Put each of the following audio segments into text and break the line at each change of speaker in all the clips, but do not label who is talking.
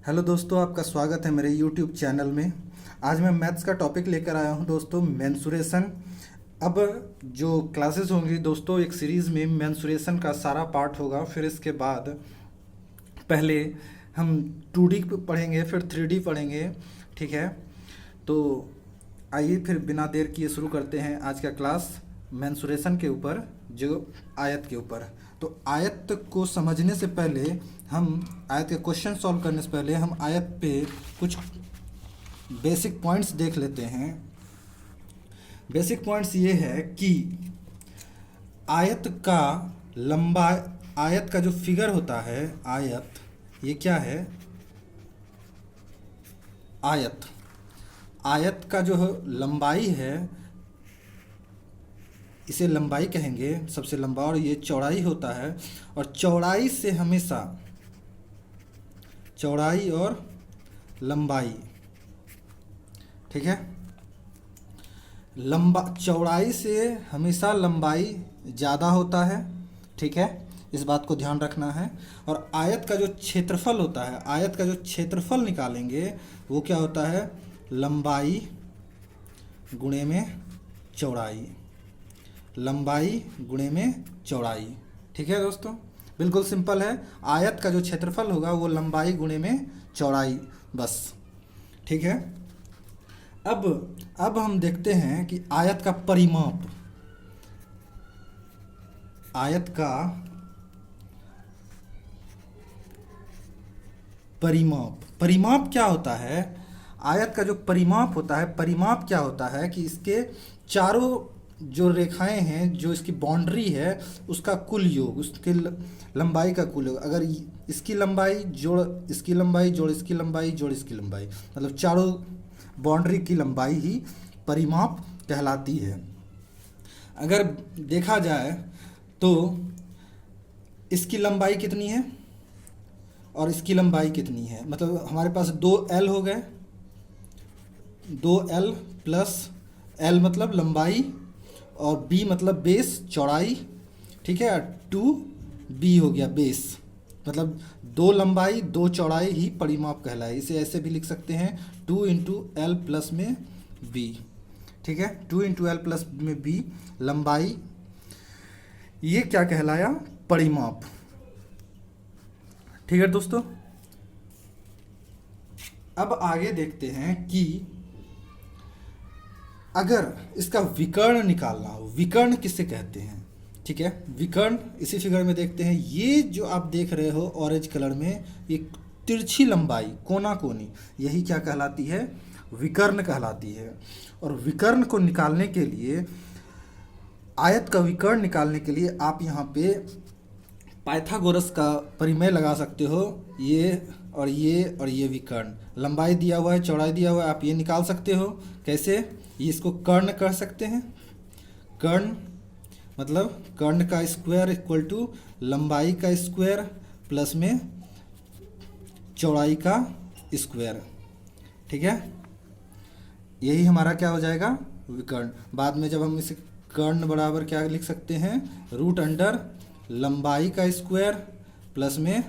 Hello दोस्तों, आपका स्वागत है मेरे यूट्यूब चैनल में। आज मैं मैथ्स का टॉपिक लेकर आया हूं दोस्तों, मेंसुरेशन। अब जो क्लासेस होंगी दोस्तों, एक सीरीज़ में मेंसुरेशन का सारा पार्ट होगा। फिर इसके बाद पहले हम 2D पढ़ेंगे, फिर 3D पढ़ेंगे। ठीक है, तो आइए फिर बिना देर किए शुरू करते हैं आज का क्लास मेंसुरेशन के ऊपर, जो आयत के ऊपर। तो आयत को समझने से पहले हम आयत के क्वेश्चन सॉल्व करने से पहले हम आयत पे कुछ बेसिक पॉइंट्स देख लेते हैं। बेसिक पॉइंट्स ये है कि आयत का लंबा आयत का जो फिगर होता है, आयत, ये क्या है? आयत आयत का जो लंबाई है, इसे लंबाई कहेंगे, सबसे लंबा, और ये चौड़ाई होता है। और चौड़ाई से हमेशा, चौड़ाई और लंबाई, ठीक है, चौड़ाई से हमेशा लंबाई ज़्यादा होता है। ठीक है, इस बात को ध्यान रखना है। और आयत का जो क्षेत्रफल होता है, आयत का जो क्षेत्रफल निकालेंगे वो क्या होता है? लंबाई गुणे में चौड़ाई, लंबाई गुणे में चौड़ाई। ठीक है दोस्तों, बिल्कुल सिंपल है। आयत का जो क्षेत्रफल होगा वो लंबाई गुणे में चौड़ाई, बस। ठीक है, अब हम देखते हैं कि आयत का परिमाप, आयत का परिमाप क्या होता है? आयत का जो परिमाप होता है, परिमाप क्या होता है कि इसके चारों जो रेखाएं हैं, जो इसकी बाउंड्री है, उसका कुल योग, उसके लंबाई का कुल योग। अगर इसकी लंबाई जोड़ इसकी लंबाई जोड़ इसकी लंबाई जोड़ इसकी लंबाई, मतलब चारों बाउंड्री की लंबाई ही परिमाप कहलाती है। अगर देखा जाए तो इसकी लंबाई कितनी है और इसकी लंबाई कितनी है, मतलब हमारे पास 2L हो गए, 2L प्लस L मतलब लंबाई, और B मतलब बेस, चौड़ाई। ठीक है, 2B हो गया बेस, मतलब 2 लंबाई 2 चौड़ाई ही परिमाप कहलाए। इसे ऐसे भी लिख सकते हैं, 2 इंटू एल प्लस में B। ठीक है, 2 इंटू एल प्लस में B लंबाई, ये क्या कहलाया? परिमाप। ठीक है दोस्तों, अब आगे देखते हैं कि अगर इसका विकर्ण निकालना हो, विकर्ण किसे कहते हैं? ठीक है, विकर्ण इसी फिगर में देखते हैं। ये जो आप देख रहे हो ऑरेंज कलर में, ये तिरछी लंबाई, कोना कोनी, यही क्या कहलाती है? विकर्ण कहलाती है। और विकर्ण को निकालने के लिए, आयत का विकर्ण निकालने के लिए आप यहाँ पे पाइथागोरस का परिमेय लगा सकते हो। ये और ये और ये विकर्ण, लंबाई दिया हुआ है, चौड़ाई दिया हुआ है, आप ये निकाल सकते हो। कैसे? ये इसको कर्ण कर सकते हैं। कर्ण मतलब कर्ण का स्क्वायर इक्वल टू लंबाई का स्क्वायर प्लस में चौड़ाई का स्क्वायर। ठीक है, यही हमारा क्या हो जाएगा? विकर्ण। बाद में जब हम इसे कर्ण बराबर क्या लिख सकते हैं? रूट अंडर लंबाई का स्क्वायर प्लस में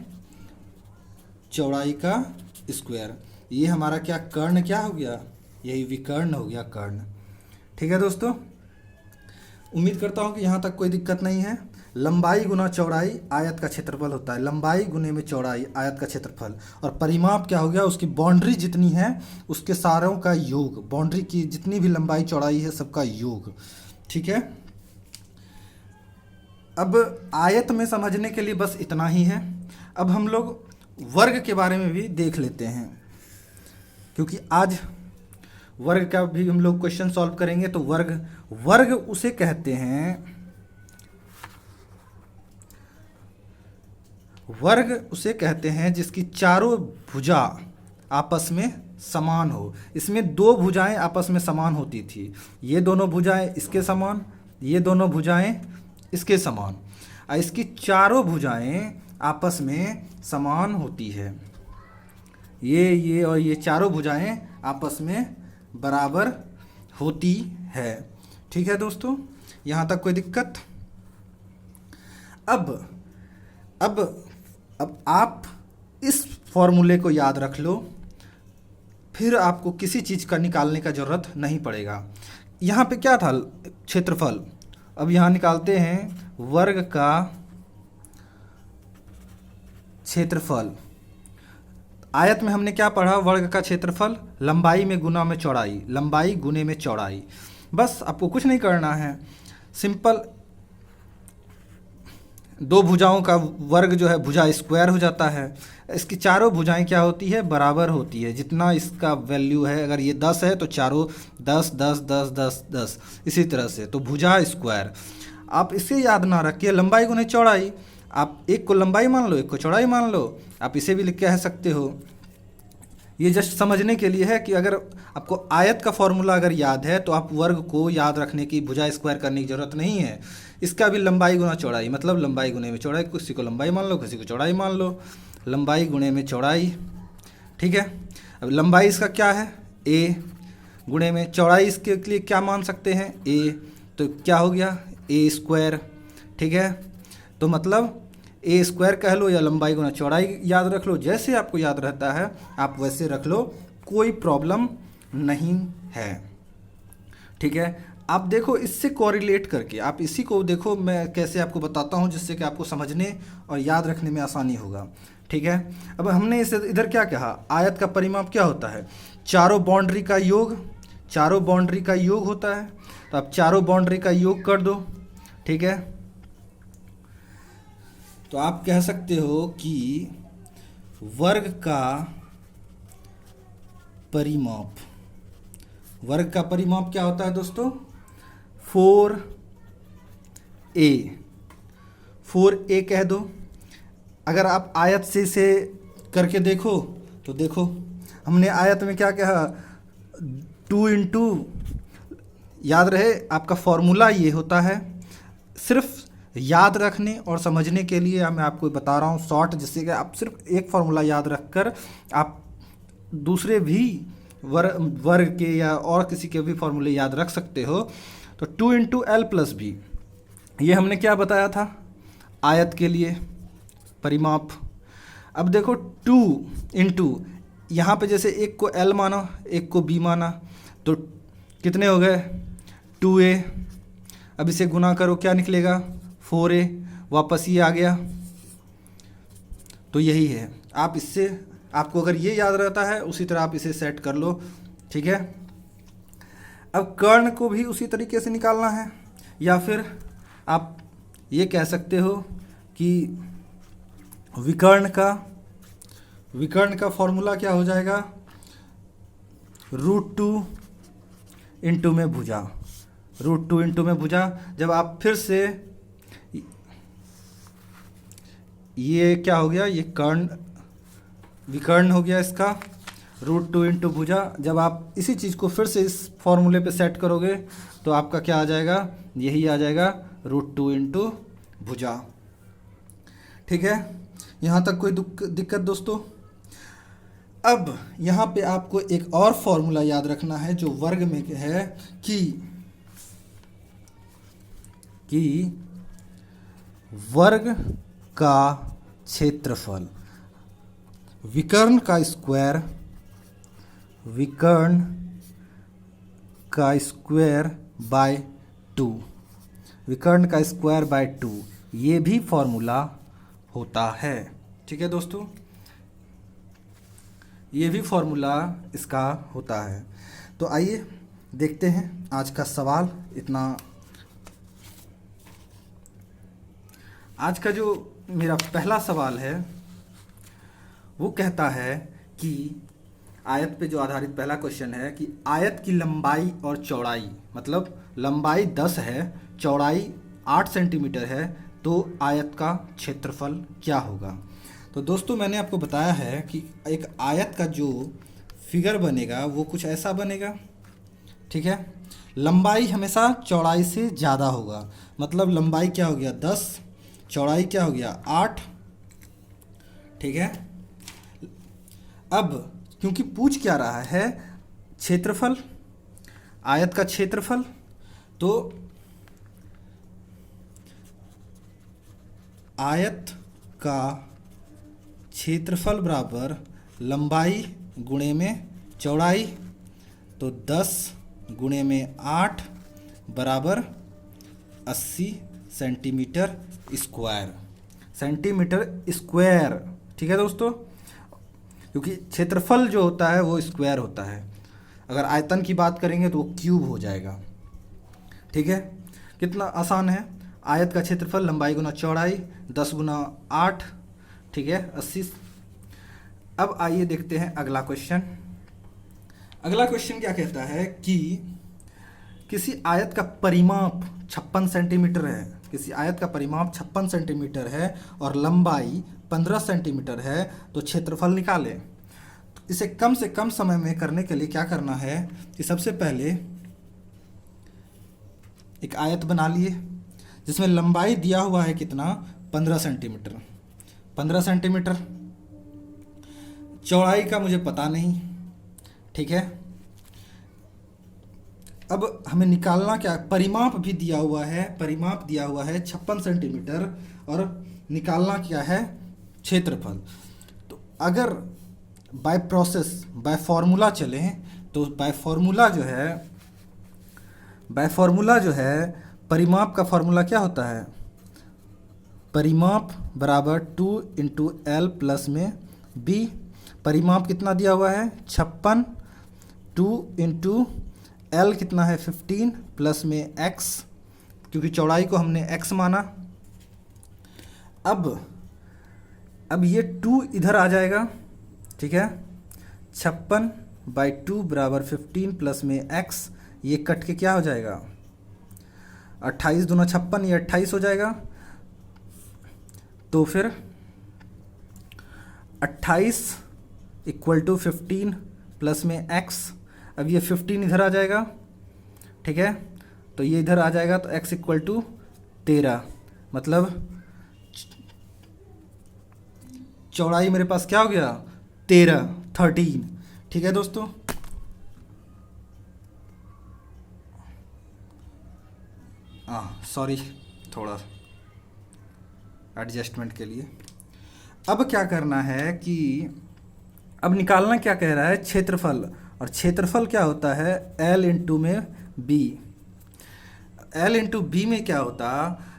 चौड़ाई का स्क्वायर। ये हमारा क्या कर्ण क्या हो गया? यही विकर्ण हो गया, कर्ण। ठीक है दोस्तों, उम्मीद करता हूँ कि यहाँ तक कोई दिक्कत नहीं है। लंबाई गुना चौड़ाई आयत का क्षेत्रफल होता है, लंबाई गुने में चौड़ाई आयत का क्षेत्रफल। और परिमाप क्या हो गया? उसकी बाउंड्री जितनी है उसके सारों का योग, बाउंड्री की जितनी भी लंबाई चौड़ाई है सबका योग। ठीक है, अब आयत में समझने के लिए बस इतना ही है। अब हम लोग वर्ग के बारे में भी देख लेते हैं, क्योंकि आज वर्ग का भी हम लोग क्वेश्चन सॉल्व करेंगे। तो वर्ग उसे कहते हैं, वर्ग उसे कहते हैं जिसकी चारों भुजा आपस में समान हो। इसमें 2 भुजाएं आपस में समान होती थी, ये दोनों भुजाएं इसके समान, ये दोनों भुजाएं इसके समान, और इसकी चारों भुजाएं आपस में समान होती है। ये और ये चारों भुजाएं आपस में बराबर होती है। ठीक है दोस्तों, यहाँ तक कोई दिक्कत? अब आप इस फॉर्मूले को याद रख लो, फिर आपको किसी चीज़ का निकालने का ज़रूरत नहीं पड़ेगा। यहाँ पे क्या था, क्षेत्रफल। अब यहाँ निकालते हैं वर्ग का क्षेत्रफल। आयत में हमने क्या पढ़ा, वर्ग का क्षेत्रफल लंबाई में गुना में चौड़ाई, लंबाई गुने में चौड़ाई। बस आपको कुछ नहीं करना है, सिंपल दो भुजाओं का वर्ग जो है भुजा स्क्वायर हो जाता है। इसकी चारों भुजाएं क्या होती है, बराबर होती है। जितना इसका वैल्यू है, अगर ये 10 है तो चारों 10 10 10 10 10, इसी तरह से। तो भुजा स्क्वायर। आप इसे याद ना रखिए, लंबाई गुने चौड़ाई। आप एक को लंबाई मान लो, एक को चौड़ाई मान लो, आप इसे भी लिख कह सकते हो। ये जस्ट समझने के लिए है कि अगर आपको आयत का फॉर्मूला अगर याद है तो आप वर्ग को याद रखने की, भुजा स्क्वायर करने की ज़रूरत नहीं है। इसका भी लंबाई गुना चौड़ाई, मतलब लंबाई गुने में चौड़ाई। किसी को लंबाई मान लो, किसी को चौड़ाई मान लो, लंबाई गुणे में चौड़ाई। ठीक है। अब लंबाई इसका क्या है, a, गुणे में चौड़ाई इसके लिए क्या मान सकते हैं, a। तो क्या हो गया, a स्क्वायर। ठीक है। तो मतलब ए स्क्वायर कह लो या लंबाई गुना चौड़ाई याद रख लो, जैसे आपको याद रहता है आप वैसे रख लो, कोई प्रॉब्लम नहीं है। ठीक है। आप देखो इससे कोरिलेट करके, आप इसी को देखो, मैं कैसे आपको बताता हूँ जिससे कि आपको समझने और याद रखने में आसानी होगा। ठीक है। अब हमने इसे इधर क्या कहा, आयत का परिमाप क्या होता है, चारों बाउंड्री का योग, चारों बाउंड्री का योग होता है। तो आप चारों बाउंड्री का योग कर दो। ठीक है। तो आप कह सकते हो कि वर्ग का परिमाप, वर्ग का परिमाप क्या होता है दोस्तों, 4a, 4a कह दो। अगर आप आयत से इसे करके देखो तो देखो, हमने आयत में क्या कहा, 2 इंटू, याद रहे आपका फॉर्मूला ये होता है। सिर्फ याद रखने और समझने के लिए मैं आपको बता रहा हूँ शॉर्ट, जिससे कि आप सिर्फ एक फार्मूला याद रखकर आप दूसरे भी वर्ग के या और किसी के भी फार्मूले याद रख सकते हो। तो 2 इंटू एल प्लस बी, ये हमने क्या बताया था आयत के लिए परिमाप। अब देखो 2 इंटू, यहाँ पे जैसे एक को एल माना, एक को बी माना, तो कितने हो गए, 2a। अब इसे गुना करो, क्या निकलेगा, 4a। वापस ये आ गया। तो यही है, आप इससे, आपको अगर ये याद रहता है उसी तरह आप इसे सेट कर लो। ठीक है। अब कर्ण को भी उसी तरीके से निकालना है, या फिर आप ये कह सकते हो कि विकर्ण का फॉर्मूला क्या हो जाएगा, √2 इंटू में भुजा, √2 इंटू में भुजा। जब आप फिर से, ये क्या हो गया, ये कर्ण विकर्ण हो गया इसका, √2 इंटू भुजा। जब आप इसी चीज़ को फिर से इस फॉर्मूले पे सेट करोगे तो आपका क्या आ जाएगा, यही आ जाएगा, √2 इंटू भुजा। ठीक है। यहाँ तक कोई दिक्कत दोस्तों। अब यहाँ पे आपको एक और फॉर्मूला याद रखना है जो वर्ग में है, कि वर्ग का क्षेत्रफल, विकर्ण का स्क्वायर बाय 2, विकर्ण का स्क्वायर बाय 2, ये भी फॉर्मूला होता है। ठीक है दोस्तों, ये भी फॉर्मूला इसका होता है। तो आइए देखते हैं आज का सवाल। इतना आज का जो मेरा पहला सवाल है वो कहता है कि आयत पे जो आधारित पहला क्वेश्चन है कि आयत की लंबाई और चौड़ाई, मतलब लंबाई 10 है, चौड़ाई 8 सेंटीमीटर है, तो आयत का क्षेत्रफल क्या होगा। तो दोस्तों मैंने आपको बताया है कि एक आयत का जो फिगर बनेगा वो कुछ ऐसा बनेगा। ठीक है। लंबाई हमेशा चौड़ाई से ज़्यादा होगा, मतलब लंबाई क्या हो गया 10, चौड़ाई क्या हो गया 8। ठीक है। अब क्योंकि पूछ क्या रहा है, क्षेत्रफल, आयत का क्षेत्रफल, तो आयत का क्षेत्रफल बराबर लंबाई गुणे में चौड़ाई, तो 10 गुणे में 8 बराबर 80 सेंटीमीटर स्क्वायर। सेंटीमीटर स्क्वायर, ठीक है दोस्तों, क्योंकि क्षेत्रफल जो होता है वो स्क्वायर होता है। अगर आयतन की बात करेंगे तो वो क्यूब हो जाएगा। ठीक है, कितना आसान है। आयत का क्षेत्रफल लंबाई गुना चौड़ाई 10 गुना 8, ठीक है 80। अब आइए देखते हैं अगला क्वेश्चन। अगला क्वेश्चन क्या कहता है कि किसी आयत का परिमाप 56 सेंटीमीटर है, किसी आयत का परिमाप 56 सेंटीमीटर है और लंबाई 15 सेंटीमीटर है, तो क्षेत्रफल निकालें। तो इसे कम से कम समय में करने के लिए क्या करना है कि सबसे पहले एक आयत बना लिए जिसमें लंबाई दिया हुआ है कितना, 15 सेंटीमीटर। 15 सेंटीमीटर, चौड़ाई का मुझे पता नहीं, ठीक है। अब हमें निकालना क्या, परिमाप भी दिया हुआ है, परिमाप दिया हुआ है 56 सेंटीमीटर और निकालना क्या है, क्षेत्रफल। तो अगर बाय प्रोसेस, बाय फॉर्मूला चलें तो बाय फॉर्मूला जो है परिमाप का फॉर्मूला क्या होता है, परिमाप बराबर 2 इंटू एल प्लस में बी। परिमाप कितना दिया हुआ है 56, 2 इंटू एल कितना है 15 प्लस में एक्स, क्योंकि चौड़ाई को हमने एक्स माना। अब ये 2 इधर आ जाएगा, ठीक है। 56/2 बराबर 15 प्लस में एक्स, ये कट के क्या हो जाएगा 28 दूना 56, ये 28 हो जाएगा। तो फिर 28 इक्वल टू 15 प्लस में एक्स। अब ये 15 इधर आ जाएगा, ठीक है, तो ये इधर आ जाएगा, तो x इक्वल टू 13, मतलब चौड़ाई मेरे पास क्या हो गया 13, ठीक है दोस्तों। सॉरी, थोड़ा एडजस्टमेंट के लिए। अब क्या करना है कि अब निकालना क्या कह रहा है, क्षेत्रफल, और क्षेत्रफल क्या होता है L इंटू में B। L इंटू बी में क्या होता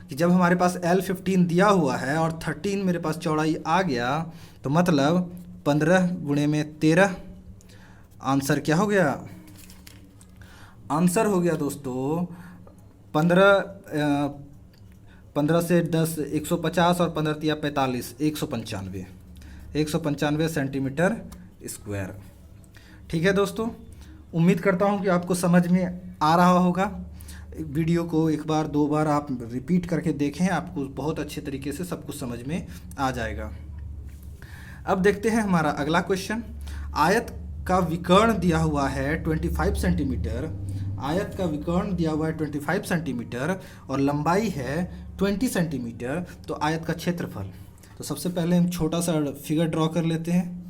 कि जब हमारे पास L 15 दिया हुआ है और 13 मेरे पास चौड़ाई आ गया, तो मतलब 15 गुणे में 13, आंसर क्या हो गया, आंसर हो गया दोस्तों 15 से 10 150 और 15 तिया 45, 195 सेंटीमीटर स्क्वायर। ठीक है दोस्तों, उम्मीद करता हूँ कि आपको समझ में आ रहा होगा। वीडियो को एक बार 2 बार आप रिपीट करके देखें, आपको बहुत अच्छे तरीके से सब कुछ समझ में आ जाएगा। अब देखते हैं हमारा अगला क्वेश्चन। आयत का विकर्ण दिया हुआ है 25 सेंटीमीटर, आयत का विकर्ण दिया हुआ है 25 सेंटीमीटर और लंबाई है 20 सेंटीमीटर, तो आयत का क्षेत्रफल। तो सबसे पहले हम छोटा सा फिगर ड्रॉ कर लेते हैं।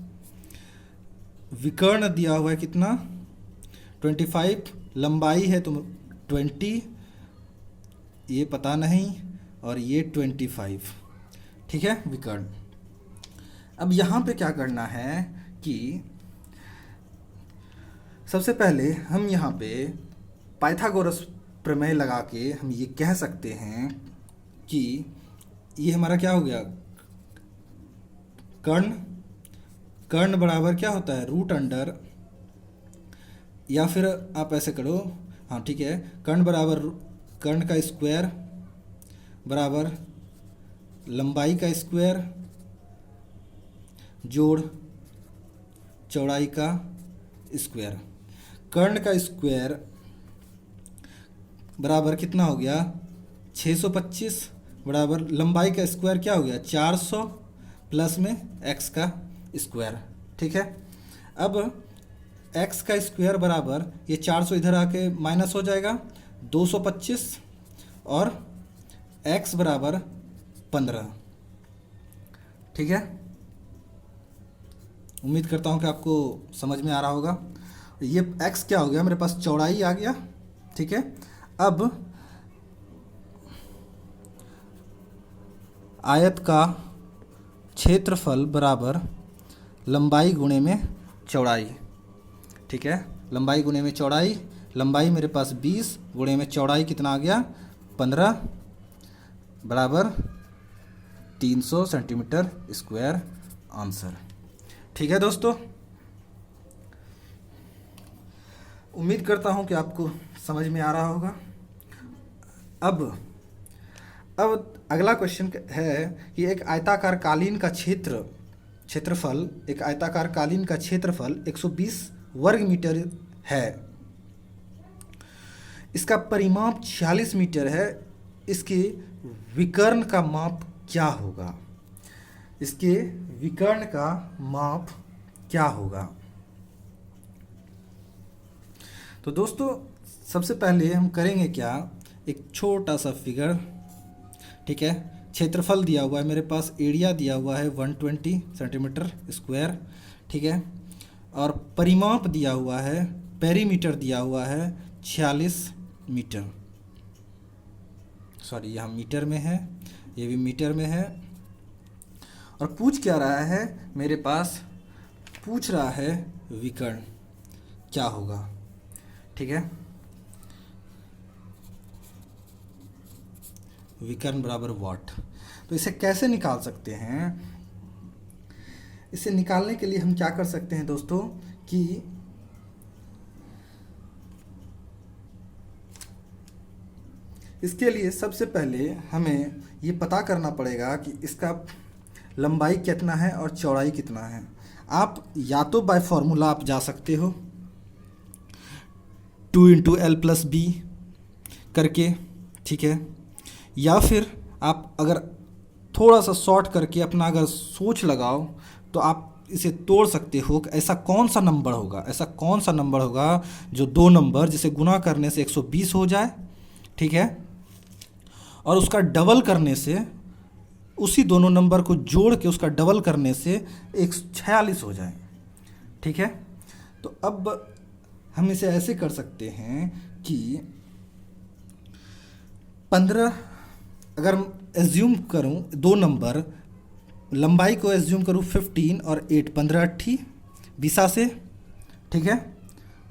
विकर्ण दिया हुआ है कितना 25, लंबाई है तो 20, ये पता नहीं, और ये 25, ठीक है विकर्ण। अब यहाँ पे क्या करना है कि सबसे पहले हम यहाँ पे पाइथागोरस प्रमेय लगा के हम ये कह सकते हैं कि ये हमारा क्या हो गया, कर्ण बराबर क्या होता है रूट अंडर, या फिर आप ऐसे करो, हाँ ठीक है, कर्ण बराबर कर्ण का स्क्वायर बराबर लंबाई का स्क्वायर जोड़ चौड़ाई का स्क्वायर। कर्ण का स्क्वायर बराबर कितना हो गया 625 बराबर लंबाई का स्क्वायर क्या हो गया 400 प्लस में x का स्क्वायर, ठीक है। अब x का स्क्वायर बराबर ये 400 इधर आके माइनस हो जाएगा 225 और x बराबर 15, ठीक है। उम्मीद करता हूँ कि आपको समझ में आ रहा होगा। ये x क्या हो गया, मेरे पास चौड़ाई आ गया, ठीक है। अब आयत का क्षेत्रफल बराबर लंबाई गुणे में चौड़ाई। ठीक है, लंबाई गुणे में चौड़ाई, लंबाई मेरे पास 20 गुणे में चौड़ाई कितना आ गया 15 बराबर 300 सेंटीमीटर स्क्वायर आंसर। ठीक है दोस्तों, उम्मीद करता हूँ कि आपको समझ में आ रहा होगा। अब अगला क्वेश्चन है कि एक आयताकार कालीन का क्षेत्रफल, एक आयताकार कालीन का क्षेत्रफल 120 वर्ग मीटर है, इसका परिमाप 46 मीटर है, इसके विकर्ण का माप क्या होगा? इसके विकर्ण का माप क्या होगा? तो दोस्तों सबसे पहले हम करेंगे क्या, एक छोटा सा फिगर। ठीक है, क्षेत्रफल दिया हुआ है मेरे पास, एरिया दिया हुआ है 120 सेंटीमीटर स्क्वायर। ठीक है, और परिमाप दिया हुआ है, पेरीमीटर दिया हुआ है 46 मीटर। सॉरी, यहाँ मीटर में है, ये भी मीटर में है। और पूछ क्या रहा है मेरे पास, पूछ रहा है विकर्ण क्या होगा। ठीक है, विकर्ण बराबर वाट। तो इसे कैसे निकाल सकते हैं? इसे निकालने के लिए हम क्या कर सकते हैं दोस्तों कि इसके लिए सबसे पहले हमें ये पता करना पड़ेगा कि इसका लंबाई कितना है और चौड़ाई कितना है। आप या तो बाय फॉर्मूला आप जा सकते हो 2 × L+B करके। ठीक है, या फिर आप अगर थोड़ा सा शॉर्ट करके अपना अगर सोच लगाओ तो आप इसे तोड़ सकते हो कि ऐसा कौन सा नंबर होगा, ऐसा कौन सा नंबर होगा जो दो नंबर जिसे गुना करने से 120 हो जाए। ठीक है, और उसका डबल करने से, उसी दोनों नंबर को जोड़ के उसका डबल करने से 146 हो जाए। ठीक है, तो अब हम इसे ऐसे कर सकते हैं कि 15, अगर एज्यूम करूं दो नंबर, लंबाई को एज्यूम करूं 15 और 8, 15 20 से। ठीक है,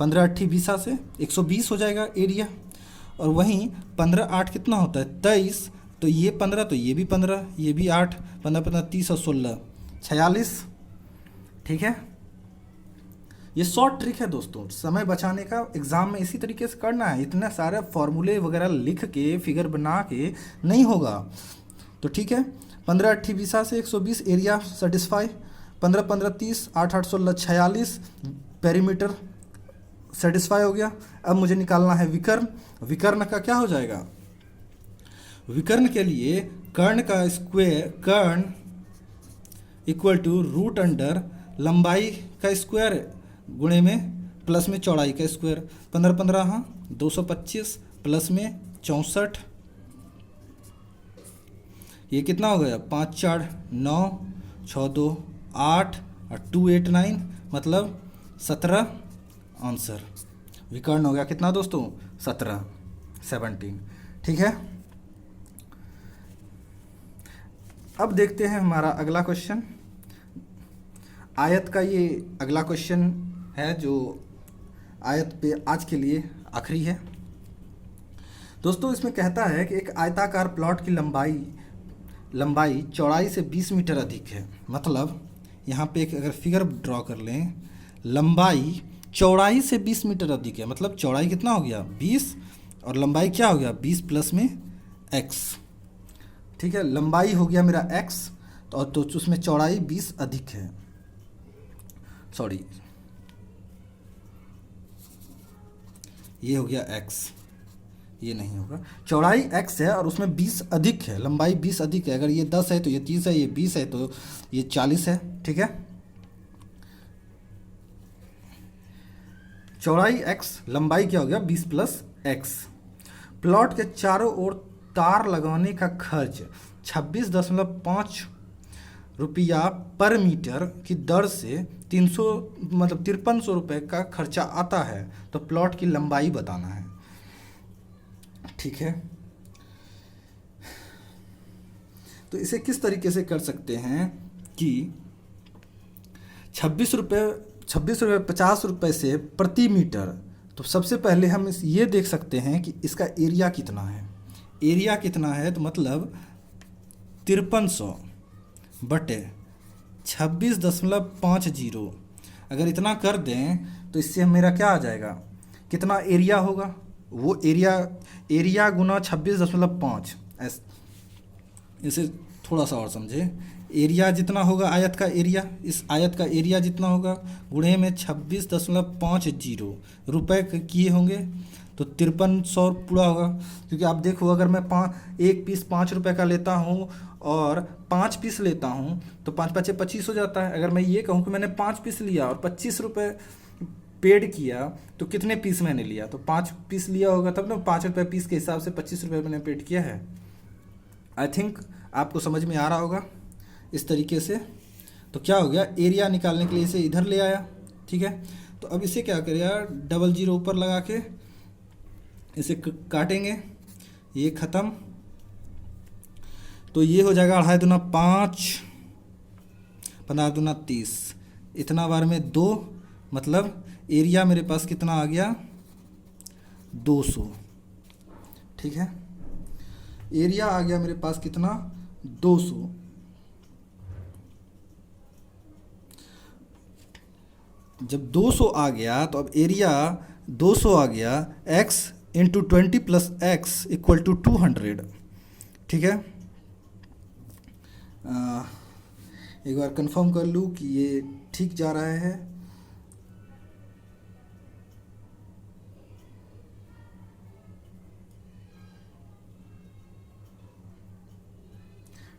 15 20 से 120 हो जाएगा एरिया। और वहीं 15 8 कितना होता है 23, तो ये 15, तो ये भी 15, ये भी 8, 15 15 30 और 16 46। ठीक है, ये शॉर्ट ट्रिक है दोस्तों, समय बचाने का। एग्ज़ाम में इसी तरीके से करना है, इतने सारे फॉर्मूले वगैरह लिख के फिगर बना के नहीं होगा। तो ठीक है, 15 8 20 से 120 एरिया सेटिस्फाई, 15 15 30 8 8 16 46 पेरीमीटर सेटिस्फाई हो गया। अब मुझे निकालना है विकर्ण। विकर्ण का क्या हो जाएगा? विकर्ण के लिए कर्ण का स्क्वायर, कर्ण इक्वल टू रूट अंडर लंबाई का स्क्वायर गुणे में प्लस में चौड़ाई का स्क्वायर। 15 15 हाँ 225 प्लस में 64, ये कितना हो गया 5 4 9 6 2 8 और 2 8 9 मतलब 17 आंसर। विकर्ण हो गया कितना दोस्तों 17। ठीक है, अब देखते हैं हमारा अगला क्वेश्चन। आयत का ये अगला क्वेश्चन है जो आयत पे आज के लिए आखिरी है दोस्तों। इसमें कहता है कि एक आयताकार प्लॉट की लंबाई चौड़ाई से 20 मीटर अधिक है। मतलब यहाँ पे एक अगर फिगर ड्रॉ कर लें, लंबाई चौड़ाई से 20 मीटर अधिक है, मतलब चौड़ाई कितना हो गया 20 और लंबाई क्या हो गया 20 प्लस में x। ठीक है, लंबाई हो गया मेरा x तो उसमें चौड़ाई 20 अधिक है, सॉरी ये हो गया x, ये नहीं होगा, चौड़ाई x है और उसमें 20 अधिक है, लंबाई 20 अधिक है। अगर ये 10 है तो ये 30 है, ये 20 है तो ये 40 है। ठीक है, चौड़ाई x, लंबाई क्या हो गया 20 प्लस x। प्लॉट के चारों ओर तार लगाने का खर्च 26.5 रुपया पर मीटर की दर से 300 मतलब 5300 रुपये का खर्चा आता है। तो प्लॉट की लंबाई बताना है। ठीक है, तो इसे किस तरीके से कर सकते हैं कि 26 रुपये 50 रुपये से प्रति मीटर। तो सबसे पहले हम ये देख सकते हैं कि इसका एरिया कितना है। एरिया कितना है तो मतलब 5300 बटे 26.50। अगर इतना कर दें तो इससे मेरा क्या आ जाएगा, कितना एरिया होगा, वो एरिया गुना 26.5। इसे थोड़ा सा और समझे, एरिया जितना होगा आयत का एरिया, इस आयत का एरिया जितना होगा गुणे में 26.50 रुपये किए होंगे तो 5300 पूरा होगा। क्योंकि आप देखो अगर मैं एक पीस 5 रुपये का लेता हूँ और 5 पीस लेता हूँ तो 5 5 25 हो जाता है। अगर मैं ये कहूँ कि मैंने 5 पीस लिया और 25 रुपये पेड किया तो कितने पीस मैंने लिया, तो 5 पीस लिया होगा तब ना 5 रुपये पीस के हिसाब से 25 रुपये मैंने पेड किया है। आई थिंक आपको समझ में आ रहा होगा इस तरीके से। तो क्या हो गया, एरिया निकालने के लिए इसे इधर ले आया, ठीक है। तो अब इसे क्या करेगा, 00 ऊपर लगा के इसे काटेंगे, ये ख़त्म। तो ये हो जाएगा 2.5 दूना 5, 15 दूना 30, इतना बार में 2, मतलब एरिया मेरे पास कितना आ गया 200, ठीक है। एरिया आ गया मेरे पास कितना 200। जब 200 आ गया तो अब एरिया 200 आ गया, x into 20 plus x equal to 200, ठीक है। एक बार कंफर्म कर लूँ कि ये ठीक जा रहा है।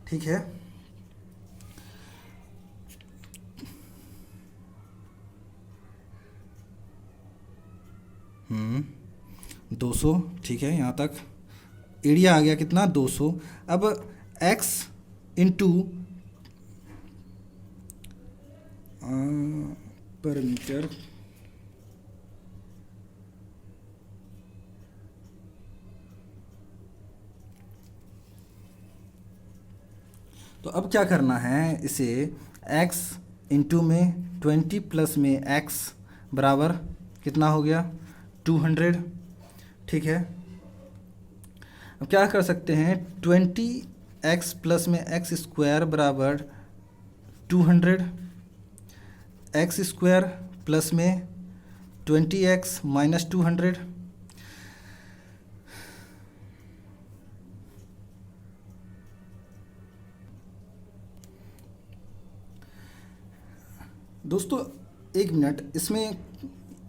ठीक है, हम्म, 200, ठीक है। यहाँ तक एरिया आ गया कितना 200। अब x इंटू पर मीटर, तो अब क्या करना है, इसे x इंटू में 20 प्लस में x बराबर कितना हो गया 200, ठीक है। अब क्या कर सकते हैं, 20x प्लस में x स्क्वायर बराबर 200, x स्क्वायर प्लस में 20x माइनस 200, दोस्तों एक मिनट, इसमें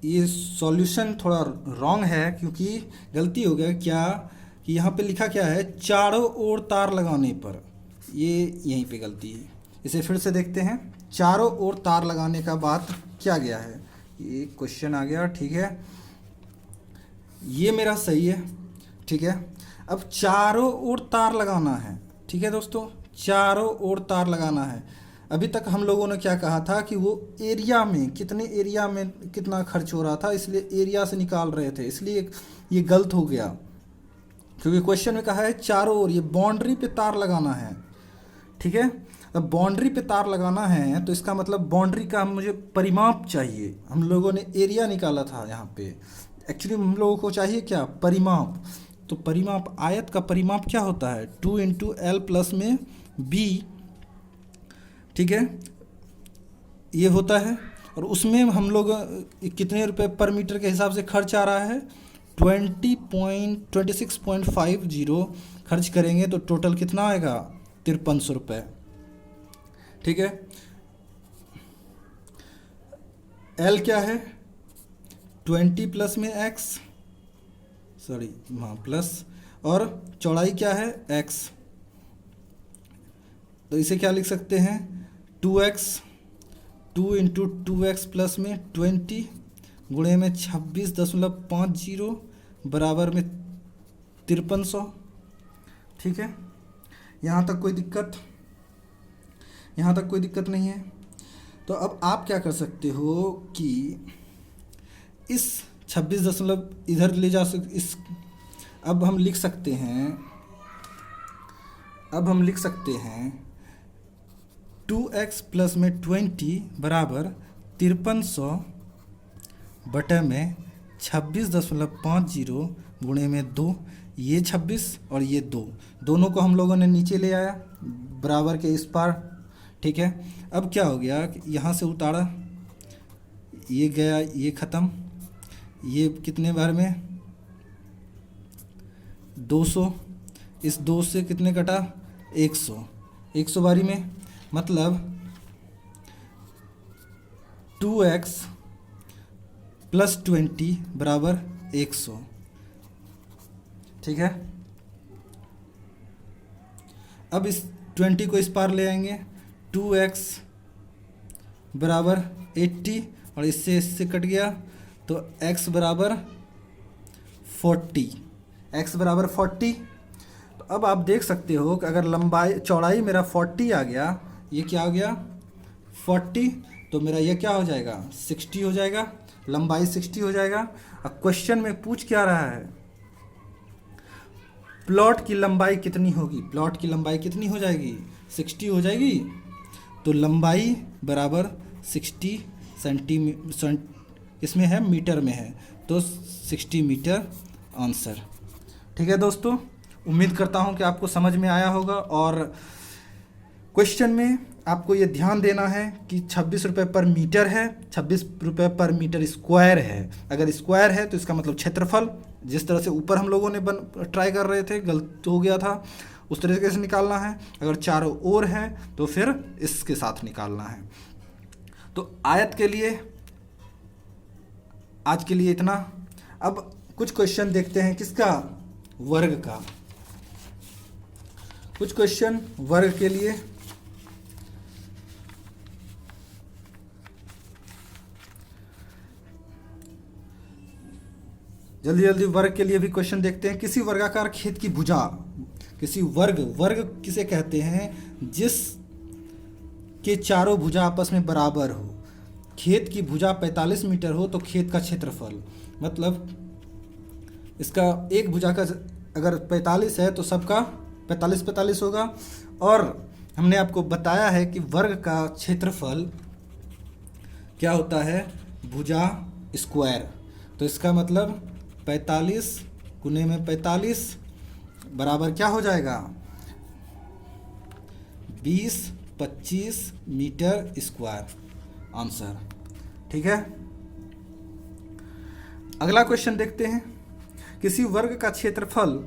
ये सॉल्यूशन थोड़ा रॉन्ग है क्योंकि गलती हो गया क्या कि यहाँ पे लिखा क्या है, चारों ओर तार लगाने पर, ये यहीं पे गलती है। इसे फिर से देखते हैं, चारों ओर तार लगाने का बात क्या गया है, ये क्वेश्चन आ गया, ठीक है। ये मेरा सही है, ठीक है। अब चारों ओर तार लगाना है, ठीक है दोस्तों, चारों ओर तार लगाना है। अभी तक हम लोगों ने क्या कहा था कि वो एरिया में कितना खर्च हो रहा था, इसलिए एरिया से निकाल रहे थे, इसलिए ये गलत हो गया। क्योंकि क्वेश्चन में कहा है चारों ओर, ये बाउंड्री पे तार लगाना है, ठीक है। अब बाउंड्री पे तार लगाना है तो इसका मतलब बाउंड्री का मुझे परिमाप चाहिए। हम लोगों ने एरिया निकाला था यहाँ पे, एक्चुअली हम लोगों को चाहिए क्या, परिमाप। तो परिमाप, आयत का परिमाप क्या होता है, 2 इंटू एल प्लस में बी, ठीक है, ये होता है। और उसमें हम लोग कितने रुपए पर मीटर के हिसाब से खर्च आ रहा है, 26.50 खर्च करेंगे तो टोटल कितना आएगा 5300 रुपये, ठीक है। एल क्या है 20 प्लस में एक्स, सॉरी हाँ प्लस, और चौड़ाई क्या है एक्स, तो इसे क्या लिख सकते हैं 2x, 2 इंटू 2x प्लस में 20 गुणे में 26.50 बराबर में 5300, ठीक है। यहाँ तक कोई दिक्कत नहीं है। तो अब आप क्या कर सकते हो कि इस 26 इधर ले जा सकते, इस अब हम लिख सकते हैं 2x प्लस में 20 बराबर 5300 बटे में 26.50 गुणे में 2, ये 26 और ये 2, दोनों को हम लोगों ने नीचे ले आया बराबर के इस पार। ठीक है, अब क्या हो गया, यहाँ से उतारा, ये गया, ये ख़त्म, ये कितने बार में 200, इस 2 से कितने कटा 100, 100 बारी में, मतलब 2x प्लस 20 बराबर 100। ठीक है, अब इस 20 को इस पार ले आएंगे, 2x बराबर 80 और इससे कट गया तो x बराबर 40, x बराबर 40। तो अब आप देख सकते हो कि अगर चौड़ाई मेरा 40 आ गया, ये क्या हो गया 40, तो मेरा ये क्या हो जाएगा 60 हो जाएगा, लंबाई 60 हो जाएगा। अब क्वेश्चन में पूछ क्या रहा है, प्लॉट की लंबाई कितनी होगी, प्लॉट की लंबाई कितनी हो जाएगी 60 हो जाएगी, तो लंबाई बराबर 60 सेंटीमीटर, इसमें है मीटर में है, तो 60 मीटर आंसर। ठीक है दोस्तों, उम्मीद करता हूँ कि आपको समझ में आया होगा। और क्वेश्चन में आपको ये ध्यान देना है कि 26 रुपये पर मीटर है, 26 रुपये पर मीटर स्क्वायर है। अगर स्क्वायर है तो इसका मतलब क्षेत्रफल, जिस तरह से ऊपर हम लोगों ने ट्राई कर रहे थे, गलत हो गया था, उस तरीके से निकालना है। अगर चारों ओर है तो फिर इसके साथ निकालना है। तो आयत के लिए आज के लिए इतना। अब कुछ क्वेश्चन देखते हैं किसका, वर्ग का। कुछ क्वेश्चन वर्ग के लिए। जल्दी जल्दी वर्ग के लिए भी क्वेश्चन देखते हैं। किसी वर्गाकार खेत की भुजा, किसी वर्ग किसे कहते हैं, जिस के चारों भुजा आपस में बराबर हो। खेत की भुजा 45 मीटर हो तो खेत का क्षेत्रफल, मतलब इसका एक भुजा का अगर 45 है तो सबका 45 होगा। और हमने आपको बताया है कि वर्ग का क्षेत्रफल क्या होता है, भुजा स्क्वायर। तो इसका मतलब 45 गुने में 45 बराबर क्या हो जाएगा 20-25 मीटर स्क्वायर आंसर। ठीक है, अगला क्वेश्चन देखते हैं। किसी वर्ग का क्षेत्रफल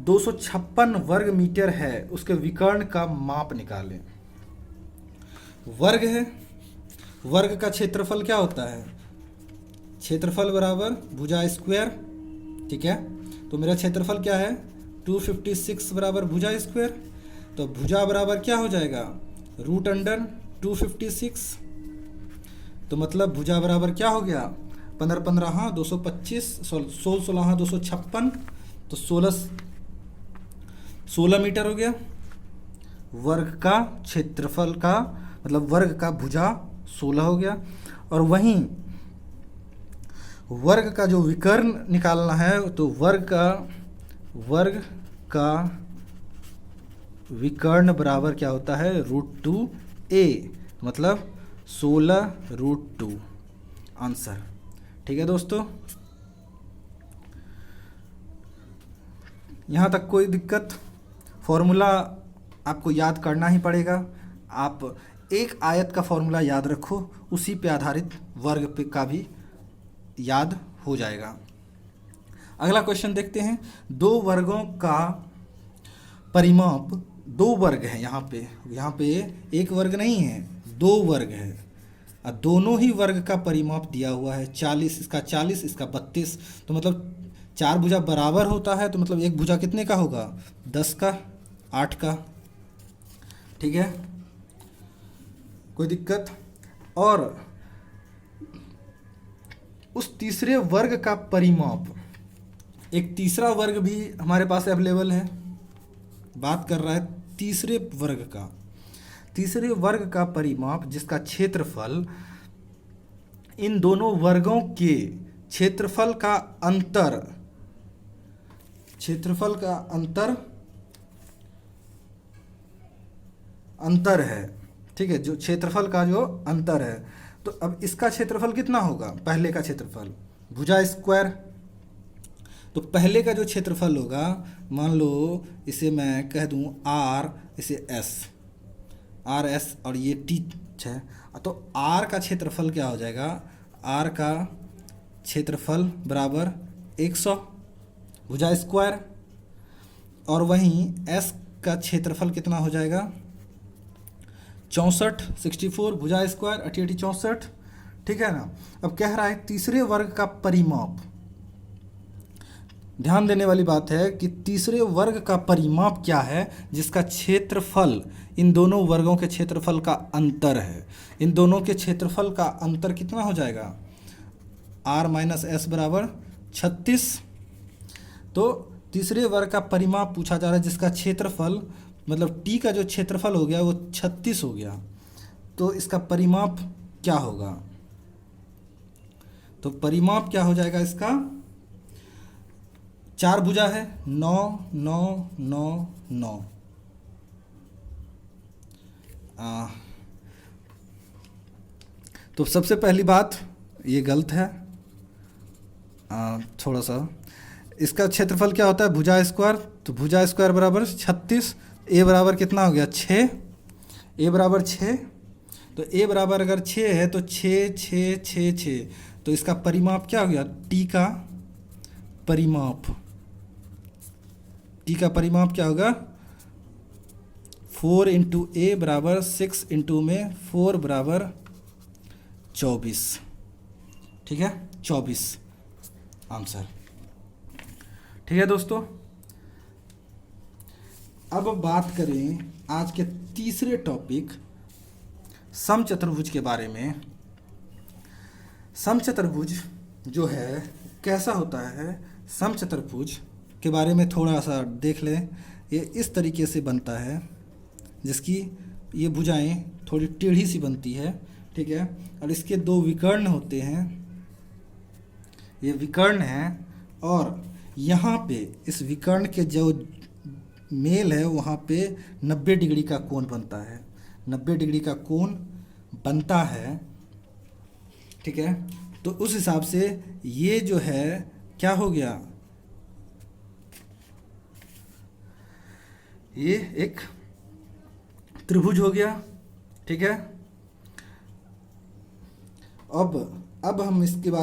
256 वर्ग मीटर है, उसके विकर्ण का माप निकालें। वर्ग है, वर्ग का क्षेत्रफल क्या होता है, क्षेत्रफल बराबर भुजा स्क्वायर। ठीक है, तो मेरा क्षेत्रफल क्या है 256 बराबर भुजा स्क्वायर। तो भुजा बराबर क्या हो जाएगा √256। तो मतलब भुजा बराबर क्या हो गया 15-15 हाँ 225, 16 हाँ 256, तो 16 मीटर हो गया। वर्ग का क्षेत्रफल का मतलब वर्ग का भुजा 16 हो गया। और वहीं वर्ग का जो विकर्ण निकालना है, तो वर्ग का विकर्ण बराबर क्या होता है √2a, मतलब 16√2 आंसर। ठीक है दोस्तों, यहाँ तक कोई दिक्कत? फॉर्मूला आपको याद करना ही पड़ेगा। आप एक आयत का फॉर्मूला याद रखो, उसी पे आधारित वर्ग पे का भी याद हो जाएगा। अगला क्वेश्चन देखते हैं। दो वर्गों का परिमाप, दो वर्ग हैं यहाँ पे एक वर्ग नहीं है, दो वर्ग है और दोनों ही वर्ग का परिमाप दिया हुआ है 40, इसका 40, इसका 32। तो मतलब चार भुजा बराबर होता है, तो मतलब एक भुजा कितने का होगा 10 का, 8 का। ठीक है, कोई दिक्कत? और उस तीसरे वर्ग का परिमाप, एक तीसरा वर्ग भी हमारे पास अवेलेबल है, बात कर रहा है तीसरे वर्ग का। तीसरे वर्ग का परिमाप जिसका क्षेत्रफल इन दोनों वर्गों के क्षेत्रफल का अंतर है। ठीक है, जो क्षेत्रफल का जो अंतर है। तो अब इसका क्षेत्रफल कितना होगा, पहले का क्षेत्रफल भुजा स्क्वायर। तो पहले का जो क्षेत्रफल होगा, मान लो इसे मैं कह दूं आर, इसे एस, आर एस और ये टी है। तो आर का क्षेत्रफल क्या हो जाएगा, आर का क्षेत्रफल बराबर 100 भुजा स्क्वायर, और वहीं एस का क्षेत्रफल कितना हो जाएगा 64, 64 भुजा स्क्वायर 88 64, ठीक है ना। अब कह रहा है तीसरे वर्ग का परिमाप। ध्यान देने वाली बात है कि तीसरे वर्ग का परिमाप क्या है, जिसका क्षेत्रफल इन दोनों वर्गों के क्षेत्रफल का अंतर है। इन दोनों के क्षेत्रफल का अंतर कितना हो जाएगा, आर माइनस एस बराबर 36। तो तीसरे वर्ग का परिमाप पूछा जा रहा है, जिसका क्षेत्रफल मतलब टी का जो क्षेत्रफल हो गया वो 36 हो गया। तो इसका परिमाप क्या होगा, तो परिमाप क्या हो जाएगा इसका, 4 भुजा है 9 9 9 9। तो सबसे पहली बात ये गलत है, थोड़ा सा। इसका क्षेत्रफल क्या होता है भुजा स्क्वायर, तो भुजा स्क्वायर बराबर 36, ए बराबर कितना हो गया 6, ए बराबर 6। तो ए बराबर अगर 6 है तो 6 6 6 6, तो इसका परिमाप क्या हो गया, टी का परिमाप, टी का परिमाप क्या होगा 4 इंटू ए बराबर 6 इंटू में 4 बराबर 24, ठीक है 24 आंसर। ठीक है दोस्तों, अब बात करें आज के तीसरे टॉपिक समचतुर्भुज के बारे में। समचतुर्भुज जो है कैसा होता है, समचतुर्भुज के बारे में थोड़ा सा देख लें। ये इस तरीके से बनता है, जिसकी ये भुजाएं थोड़ी टेढ़ी सी बनती है, ठीक है, और इसके 2 विकर्ण होते हैं, ये विकर्ण हैं, और यहाँ पे इस विकर्ण के जो मेल है वहाँ पे 90 डिग्री का कोण बनता है, 90 डिग्री का कोण बनता है, ठीक है। तो उस हिसाब से ये जो है क्या हो गया, ये एक त्रिभुज हो गया, ठीक है। अब हम इसके बारे